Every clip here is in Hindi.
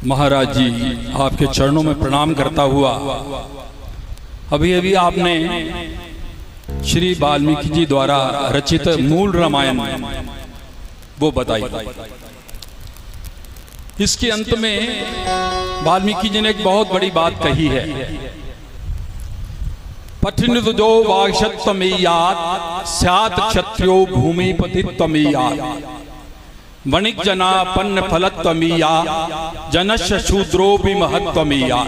महाराज जी, आपके चरणों में प्रणाम करता हुआ अभी अभी आपने श्री वाल्मीकि जी द्वारा रचित मूल रामायण वो बताई। इसके अंत में वाल्मीकि जी ने एक बहुत बड़ी बात कही है। पठिनुजो वाक्षत्वमेयात् स्यात् क्षत्रियो भूमिपतित्वमेयात् वणिक जना पन्न फलत्वमीया जनस्य शूद्रो भी महत्वमीया।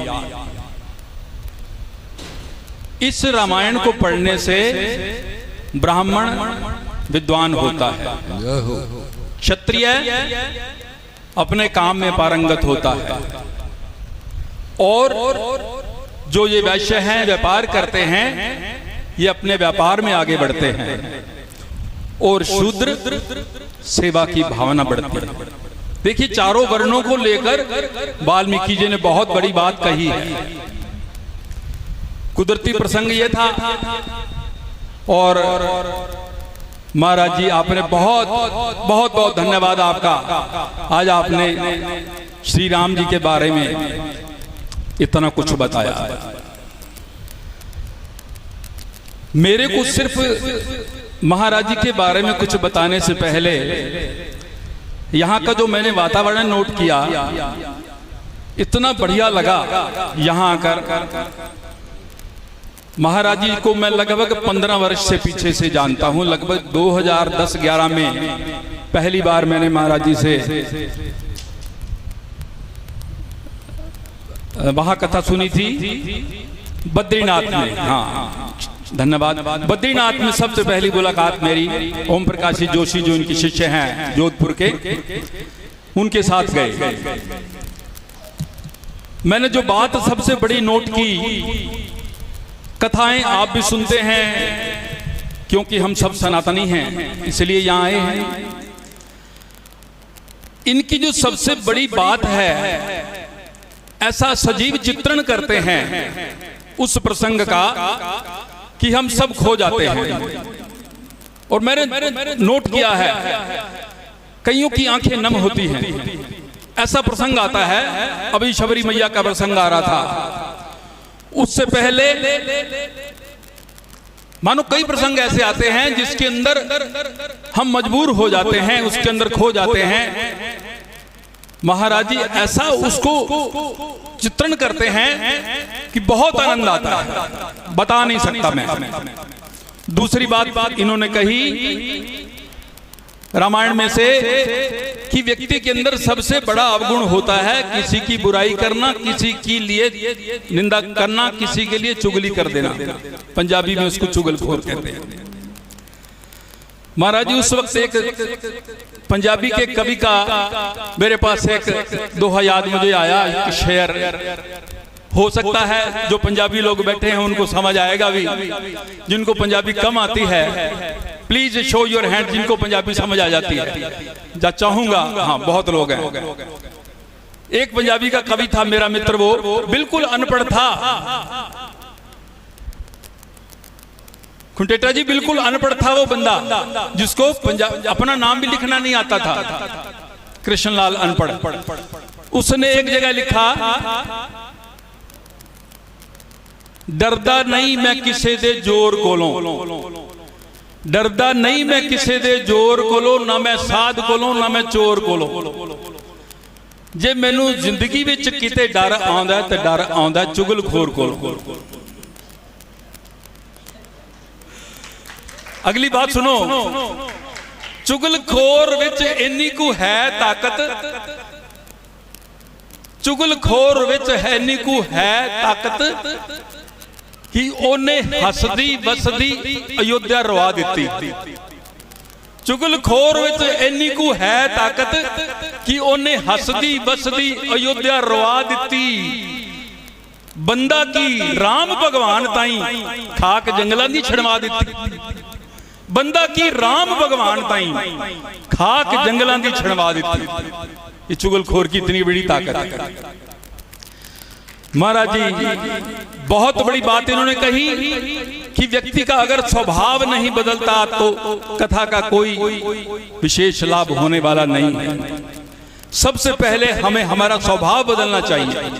इस रामायण को पढ़ने से ब्राह्मण विद्वान होता है, क्षत्रिय अपने काम में पारंगत होता है, और जो ये वैश्य हैं व्यापार करते हैं ये अपने व्यापार में आगे बढ़ते हैं, और शूद्र सेवा की भावना बढ़ती है। देखिए, चारों वर्णों को लेकर वाल्मीकि जी ने बहुत बड़ी बात कही है। कुदरती प्रसंग ये था, और महाराज जी आपने बहुत बहुत बहुत धन्यवाद आपका। आज आपने श्री राम जी के बारे में इतना कुछ बताया। मेरे को सिर्फ महाराज जी के बारे में कुछ बताने से पहले यहाँ का जो मैंने वातावरण नोट किया, इतना बढ़िया लगा यहाँ आकर। महाराज जी को मैं लगभग 15 वर्ष से पीछे से जानता हूँ। लगभग 2010-11 में पहली बार मैंने महाराज जी से वहाँ कथा सुनी थी बद्रीनाथ में। हाँ, धन्यवाद। बद्रीनाथ में सबसे पहली मुलाकात मेरी ओम प्रकाश जी जोशी, जो इनके शिष्य हैं जोधपुर के, उनके साथ गए। मैंने जो बात सबसे बड़ी नोट की, कथाएं आप भी सुनते हैं क्योंकि हम सब सनातनी हैं, इसलिए यहाँ आए हैं। इनकी जो सबसे बड़ी बात है, ऐसा सजीव चित्रण करते हैं उस प्रसंग का कि हम सब खो जाते हैं। और मैंने नोट किया है, कईयों की आंखें नम होती हैं। ऐसा प्रसंग आता है, अभी शबरी मैया का प्रसंग आ रहा था, उससे पहले मानो कई प्रसंग ऐसे आते हैं जिसके अंदर हम मजबूर हो जाते हैं, उसके अंदर खो जाते हैं। महाराज जी ऐसा उसको चित्रण करते हैं कि बहुत आनंद आता है, बता नहीं सकता मैं। दूसरी बात इन्होंने कही रामायण में से कि व्यक्ति के अंदर सबसे बड़ा अवगुण होता है किसी की बुराई करना, किसी के लिए निंदा करना, किसी के लिए चुगली कर देना। पंजाबी में उसको चुगलखोर कहते हैं। महाराज जी उस वक्त एक पंजाबी के कवि का मेरे पास एक दोहा याद मुझे आया, शेर हो सकता है जो पंजाबी लोग बैठे हैं उनको समझ आएगा भी, जिनको पंजाबी कम आती है प्लीज शो योर हैंड, जिनको पंजाबी समझ आ जाती है। जा चाहूंगा, हाँ बहुत लोग हैं। एक पंजाबी का कवि था मेरा मित्र, वो बिल्कुल अनपढ़ था। खुंटेटा जी बिल्कुल अनपढ़ था वो बंदा, जिसको अपना नाम भी लिखना नहीं आता था, कृष्णलाल अनपढ़। उसने एक जगह लिखा, डरदा नहीं मैं किसे दे जोर कोलों, डरदा नहीं मैं किसे दे जोर कोलों, ना मैं साध कोलों ना मैं चोर कोलों। जे मैनू जिंदगी विच किते डर आंदा ते डर आंदा चुगलखोर कोलों। अगली बात सुनो, चुगलखोर विच इन्नी कु है ताकत, चुगलखोर विच है इन्नी कु है ताकत कि ओने हसदी वसदी अयोध्या रवा दिती। चुगलखोर विच इन्नी कु है ताकत कि ओने हसदी वसदी अयोध्या रवा दिती। बंदा की राम भगवान ताई खाक जंगलां दी छड़वा दिती। बंदा की राम भगवान ताई खाक जंगलां दी छड़वा दिती। ये चुगलखोर की इतनी बड़ी ताकत है। महाराज जी बहुत बड़ी बात इन्होंने कही कि व्यक्ति का अगर स्वभाव नहीं बदलता तो कथा का कोई विशेष लाभ होने वाला नहीं है। सबसे पहले हमें हमारा स्वभाव बदलना चाहिए।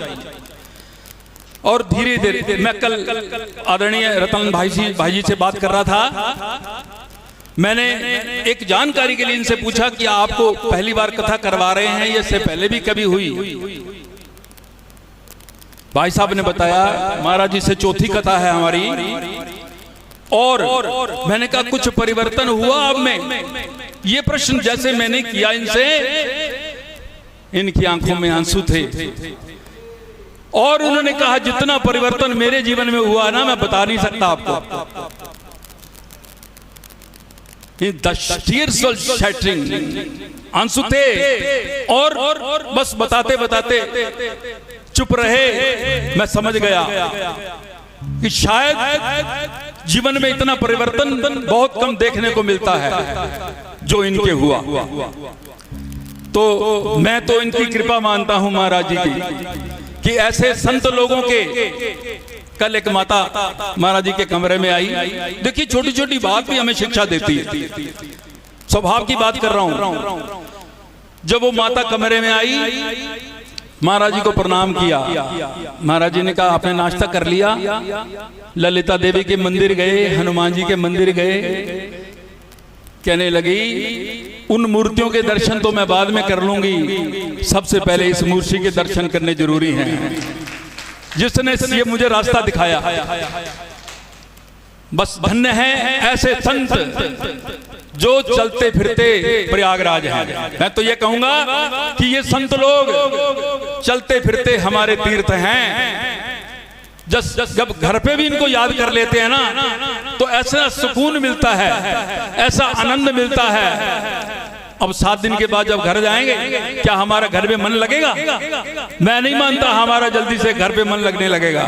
और धीरे धीरे मैं कल आदरणीय रतन भाई जी से बात कर रहा था। मैंने एक जानकारी के लिए इनसे पूछा कि आपको पहली बार कथा करवा रहे हैं या इससे पहले भी कभी हुई? भाई साहब ने बताया महाराज जी से चौथी कथा है हमारी। और मैंने कहा कुछ परिवर्तन हुआ अब में? ये प्रश्न जैसे मैंने किया इनसे, इनकी आंखों में आंसू थे और उन्होंने कहा जितना परिवर्तन मेरे जीवन में हुआ ना मैं बता नहीं सकता आपको। आंसू थे और बस बताते बताते चुप रहे। मैं समझ गया कि शायद जीवन में इतना परिवर्तन बहुत कम देखने को मिलता है जो इनके हुआ। तो मैं तो इनकी कृपा मानता हूं महाराज जी की कि ऐसे संत लोगों के। कल एक माता महाराज जी के कमरे में आई। देखिए छोटी छोटी बात भी हमें शिक्षा देती है। स्वभाव की बात कर रहा हूं। जब वो माता कमरे में आई, महाराज जी को प्रणाम किया। महाराज जी ने कहा आपने नाश्ता कर लिया? ललिता देवी के मंदिर गए, हनुमान जी के मंदिर गए? कहने लगी उन मूर्तियों के दर्शन तो मैं बाद में कर लूंगी, सबसे पहले इस मूर्ति के दर्शन करने जरूरी हैं जिसने ये मुझे रास्ता दिखाया। बस धन्य है ऐसे संत जो चलते फिरते प्रयागराज हैं। मैं तो ये कहूंगा कि ये संत लोग चलते फिरते हमारे तीर्थ हैं। जब घर पे भी इनको याद कर लेते हैं ना तो ऐसा सुकून मिलता है, ऐसा आनंद मिलता है। अब 7 दिन के बाद जब घर जाएंगे क्या हमारा घर पे मन लगेगा? मैं नहीं मानता हमारा जल्दी से घर पे मन लगने लगेगा।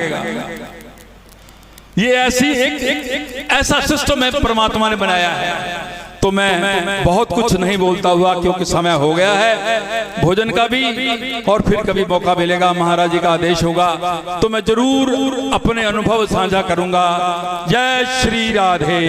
ये ऐसी एक ऐसा सिस्टम है परमात्मा ने बनाया है। तो मैं बहुत कुछ नहीं बोलता हुआ क्योंकि समय हो गया है भोजन का भी, और फिर कभी मौका मिलेगा महाराज जी का आदेश होगा तो मैं जरूर अपने अनुभव साझा करूंगा। जय श्री राधे।